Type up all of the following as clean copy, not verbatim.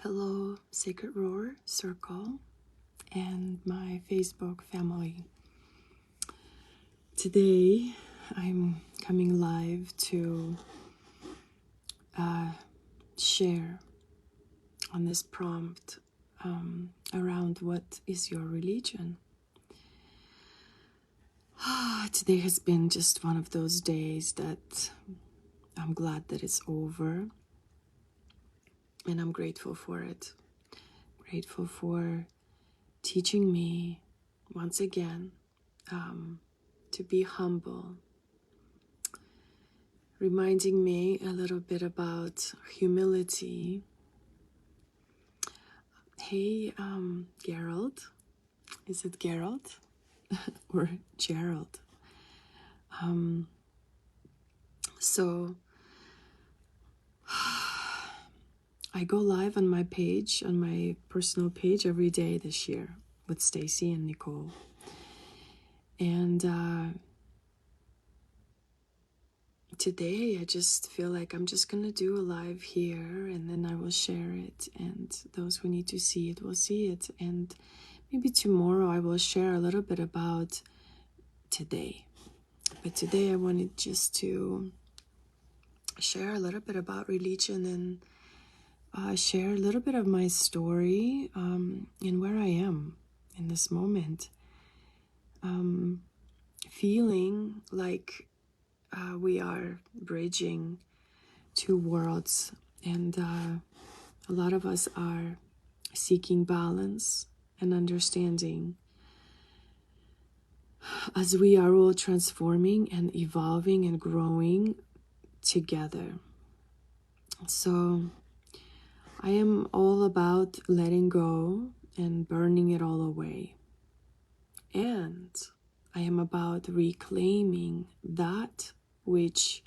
Hello, Sacred Roar Circle and my Facebook family. Today, I'm coming live to share on this prompt around what is your religion. Today has been just one of those days that I'm glad that it's over, and I'm grateful for it. Grateful for teaching me once again to be humble, reminding me a little bit about humility. Hey, Gerald. Is it Gerald or Gerald? So I go live on my page, on my personal page every day this year with Stacy and Nicole. And today I just feel like I'm just going to do a live here, and then I will share it, and those who need to see it will see it. And maybe tomorrow I will share a little bit about today. But today I wanted just to share a little bit about religion and share a little bit of my story and where I am in this moment. Feeling like we are bridging two worlds, and a lot of us are seeking balance and understanding as we are all transforming and evolving and growing together. So I am all about letting go and burning it all away. And I am about reclaiming that which,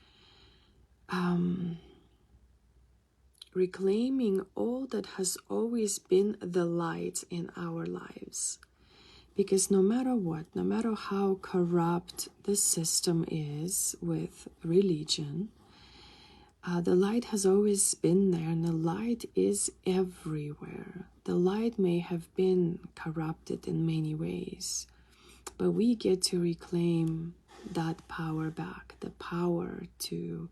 reclaiming all that has always been the light in our lives. Because no matter what, no matter how corrupt the system is with religion, the light has always been there, and the light is everywhere. The light may have been corrupted in many ways, but we get to reclaim that power back, the power to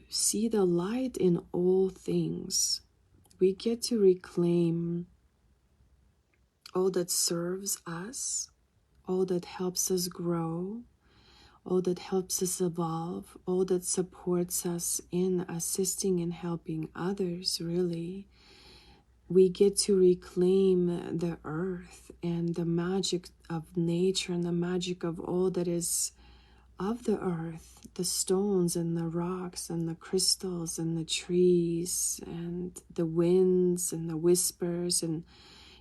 see the light in all things. We get to reclaim all that serves us, all that helps us grow, all that helps us evolve, all that supports us in assisting and helping others, really. We get to reclaim the earth and the magic of nature and the magic of all that is of the earth, the stones and the rocks and the crystals and the trees and the winds and the whispers. And,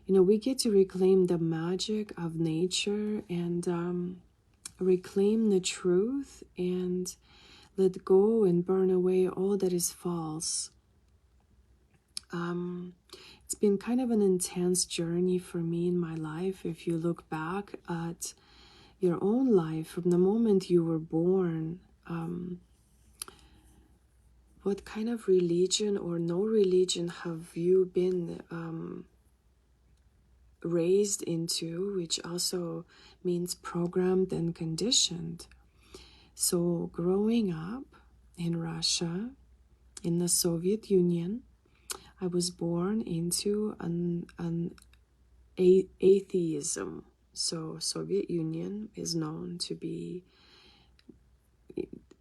we get to reclaim the magic of nature and reclaim the truth and let go and burn away all that is false. It's been kind of an intense journey for me in my life. If you look back at your own life from the moment you were born, what kind of religion or no religion have you been raised into, which also means programmed and conditioned. So growing up in Russia, in the Soviet Union, I was born into an atheism. So Soviet Union is known to be,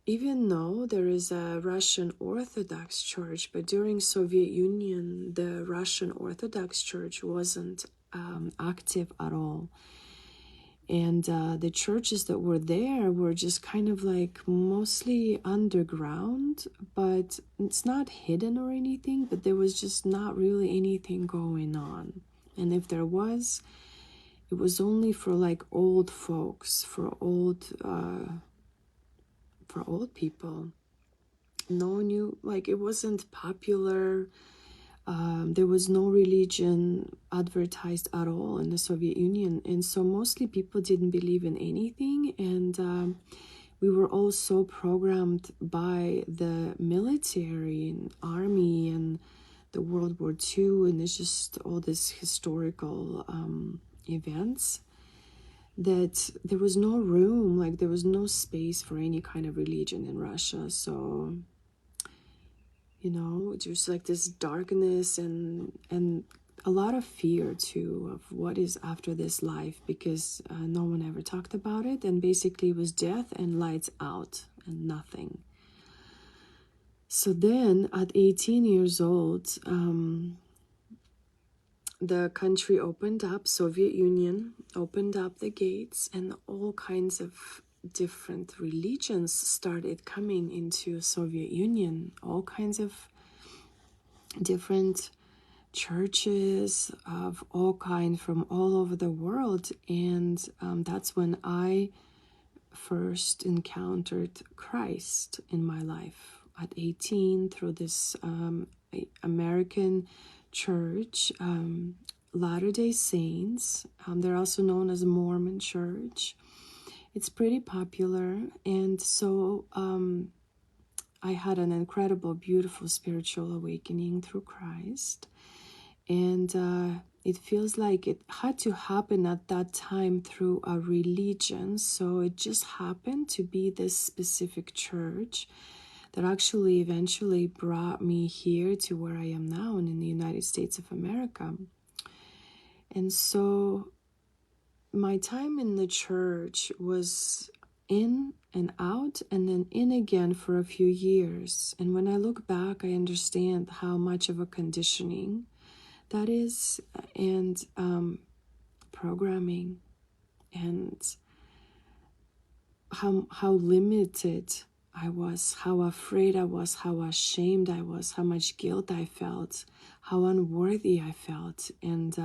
even though there is a Russian Orthodox Church, but during Soviet Union, the Russian Orthodox Church wasn't active at all. And the churches that were there were just kind of like mostly underground, but it's not hidden or anything, but there was just not really anything going on. And if there was, it was only for like old folks, for old people. No one knew, like it wasn't popular. There was no religion advertised at all in the Soviet Union. And so mostly people didn't believe in anything. And we were all so programmed by the military and army and the World War II, and it's just all these historical events, that there was no room, like there was no space for any kind of religion in Russia. So, you know, just like this darkness and a lot of fear too of what is after this life, because no one ever talked about it, and basically it was death and lights out and nothing. So then at 18 years old, the country opened up, Soviet Union opened up the gates, and all kinds of different religions started coming into Soviet Union, all kinds of different churches of all kind from all over the world. And that's when I first encountered Christ in my life at 18 through this American church, Latter-day Saints. They're also known as Mormon Church. It's pretty popular. And so I had an incredible, beautiful spiritual awakening through Christ. And it feels like it had to happen at that time through a religion. So it just happened to be this specific church that actually eventually brought me here to where I am now and in the United States of America. And so my time in the church was in and out and then in again for a few years. And when I look back, I understand how much of a conditioning that is, and programming, and how limited I was, how afraid I was, how ashamed I was, how much guilt I felt, how unworthy I felt. And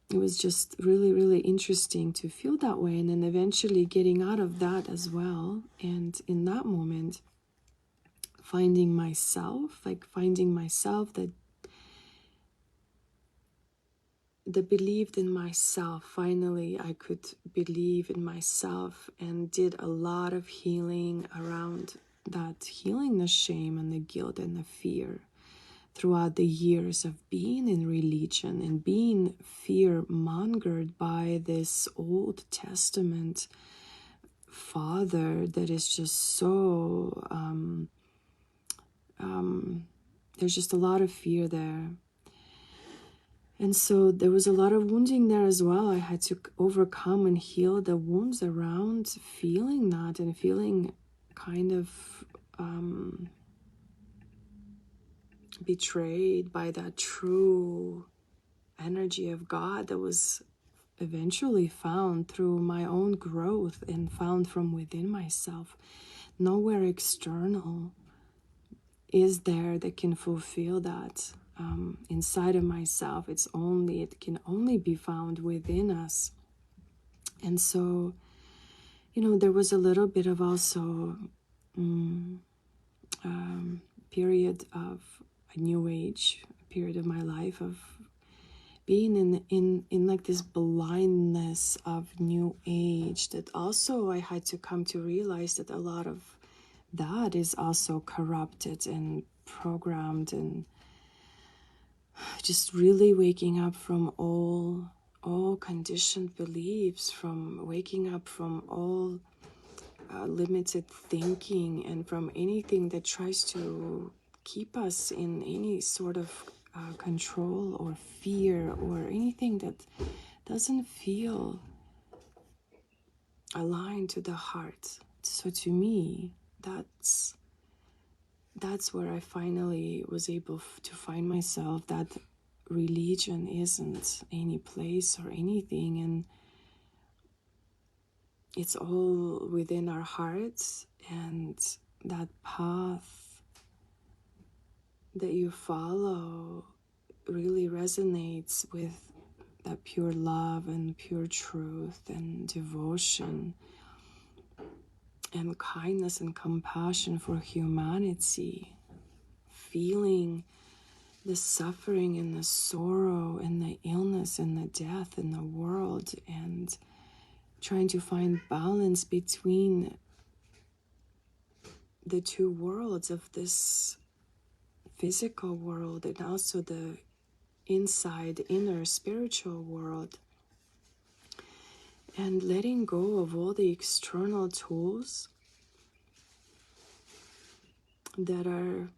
it was just really, really interesting to feel that way, and then eventually getting out of that as well. And in that moment, finding myself that believed in myself. Finally, I could believe in myself, and did a lot of healing around that, healing the shame and the guilt and the fear throughout the years of being in religion and being fear-mongered by this Old Testament father that is just so, there's just a lot of fear there. And so there was a lot of wounding there as well. I had to overcome and heal the wounds around feeling that, and feeling kind of betrayed by that true energy of God that was eventually found through my own growth and found from within myself. Nowhere external is there that can fulfill that. Inside of myself, it can only be found within us. And so, you know, there was a little bit of also period of a new age, period of my life of being in like this blindness of new age, that also I had to come to realize that a lot of that is also corrupted and programmed, and just really waking up from all conditioned beliefs, from waking up from all limited thinking, and from anything that tries to keep us in any sort of control or fear, or anything that doesn't feel aligned to the heart. So to me, that's where I finally was able to find myself, that religion isn't any place or anything, and it's all within our hearts. And that path that you follow really resonates with that pure love and pure truth and devotion and kindness and compassion for humanity, feeling the suffering and the sorrow and the illness and the death in the world, and trying to find balance between the two worlds of this physical world and also the inside, inner spiritual world. And letting go of all the external tools that are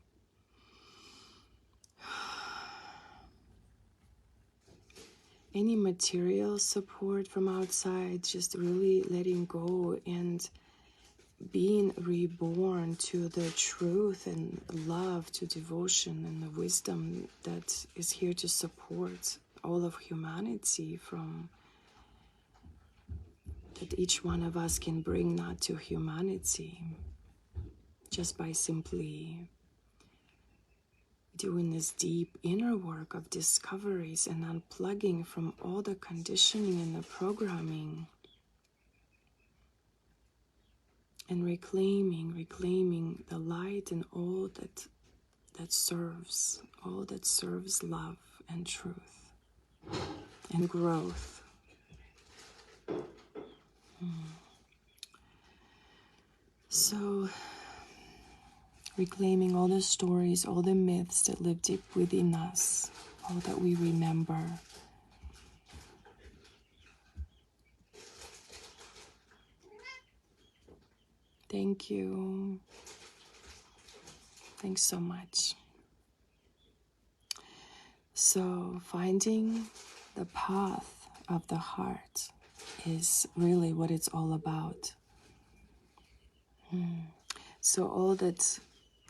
any material support from outside, just really letting go and being reborn to the truth and love, to devotion and the wisdom that is here to support all of humanity, from that each one of us can bring that to humanity just by simply doing this deep inner work of discoveries and unplugging from all the conditioning and the programming, and reclaiming the light and all that serves, all that serves love and truth and growth. So reclaiming all the stories, all the myths that live deep within us, all that we remember. Thank you. Thanks so much. So finding the path of the heart is really what it's all about. So all that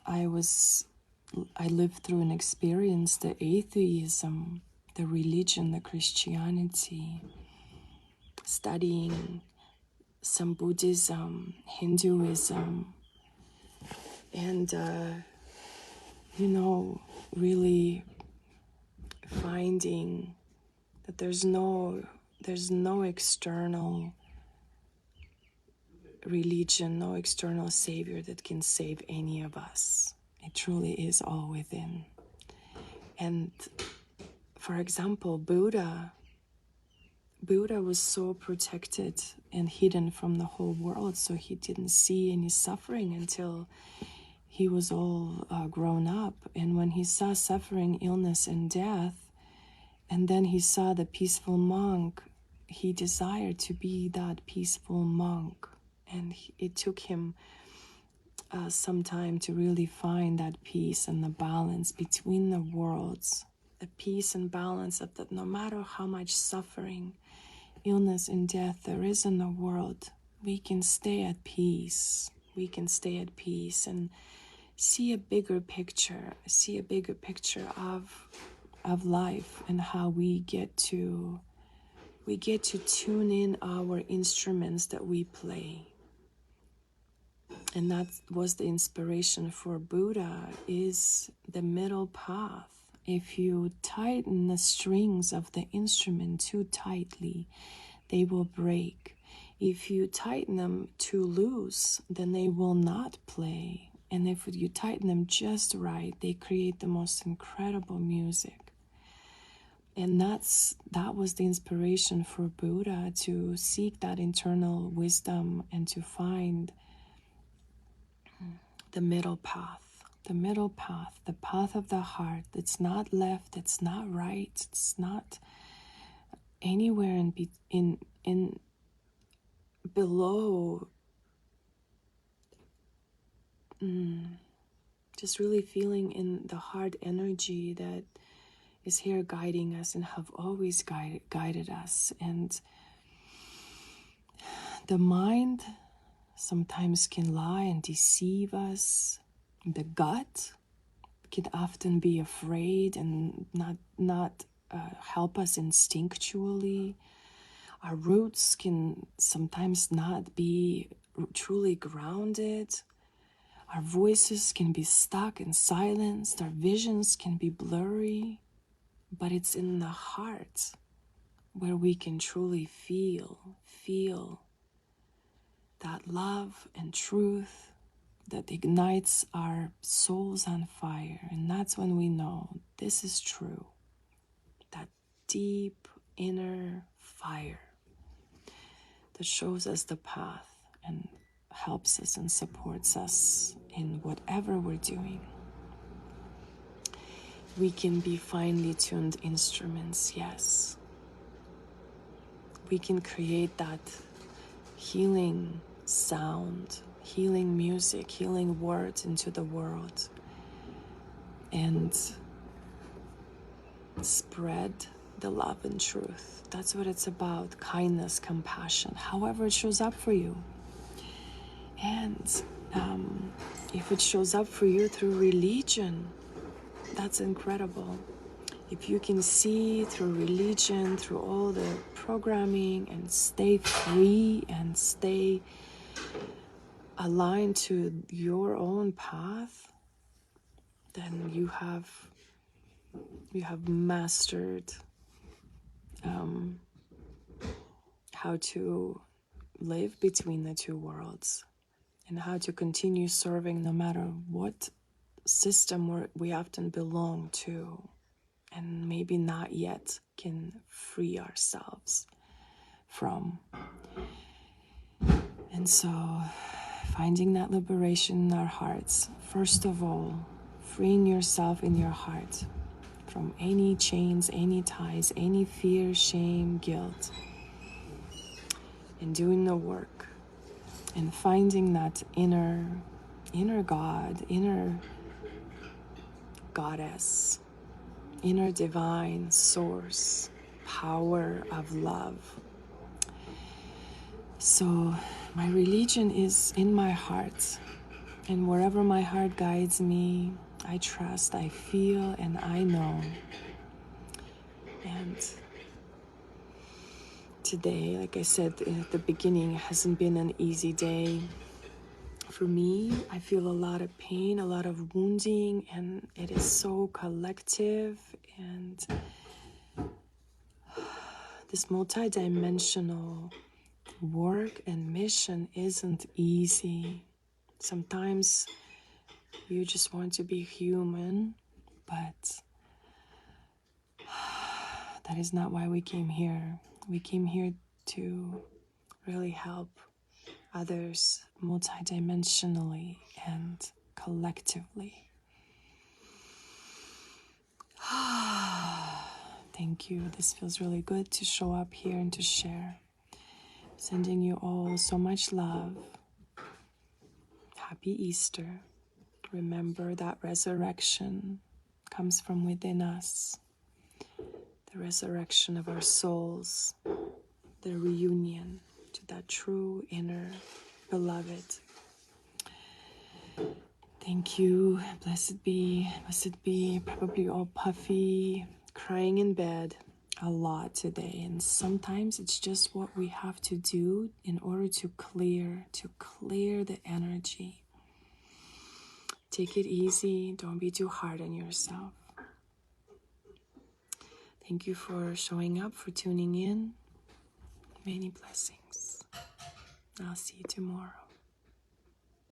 I lived through and experienced, the atheism, the religion, the Christianity, studying some Buddhism, Hinduism, and really finding that there's no external religion, no external savior that can save any of us. It truly is all within. And for example, Buddha was so protected and hidden from the whole world, so he didn't see any suffering until he was all grown up. And when he saw suffering, illness, and death, and then he saw the peaceful monk, he desired to be that peaceful monk. And it took him some time to really find that peace and the balance between the worlds, the peace and balance of that no matter how much suffering, illness, and death there is in the world, we can stay at peace. We can stay at peace and see a bigger picture of life, and how we get to tune in our instruments that we play. And that was the inspiration for Buddha, is the middle path. If you tighten the strings of the instrument too tightly, they will break. If you tighten them too loose, then they will not play. And if you tighten them just right, they create the most incredible music. And that was the inspiration for Buddha, to seek that internal wisdom and to find the middle path, the path of the heart. It's not left, it's not right, it's not anywhere in below. Just really feeling in the heart energy that is here guiding us and have always guided us. And the mind sometimes can lie and deceive us. The gut can often be afraid and not help us instinctually. Our roots can sometimes not be truly grounded. Our voices can be stuck and silenced. Our visions can be blurry. But it's in the heart where we can truly feel that love and truth that ignites our souls on fire. And that's when we know this is true. That deep inner fire that shows us the path and helps us and supports us in whatever we're doing. we can be finely tuned instruments, yes. We can create that healing sound, healing music, healing words into the world, and spread the love and truth. That's what it's about. Kindness, compassion, however it shows up for you. And if it shows up for you through religion, that's incredible. If you can see through religion, through all the programming, and stay free and stay aligned to your own path, then you have mastered how to live between the two worlds, and how to continue serving no matter what system we often belong to, and maybe not yet can free ourselves from. And so, finding that liberation in our hearts, first of all, freeing yourself in your heart from any chains, any ties, any fear, shame, guilt, and doing the work, and finding that inner God, inner goddess, inner divine source, power of love. So my religion is in my heart, and wherever my heart guides me, I trust, I feel, and I know. And today, like I said at the beginning, it hasn't been an easy day. For me, I feel a lot of pain, a lot of wounding, and it is so collective. And this multidimensional work and mission isn't easy. Sometimes you just want to be human, but that is not why we came here. We came here to really help others multidimensionally and collectively. Thank you. This feels really good to show up here and to share. Sending you all so much love. Happy Easter. Remember that resurrection comes from within us. The resurrection of our souls. The reunion to that true inner beloved. Thank you. Blessed be. Blessed be. Probably all puffy, crying in bed a lot today. And sometimes it's just what we have to do in order to clear the energy. Take it easy. Don't be too hard on yourself. Thank you for showing up, for tuning in. Many blessings. I'll see you tomorrow.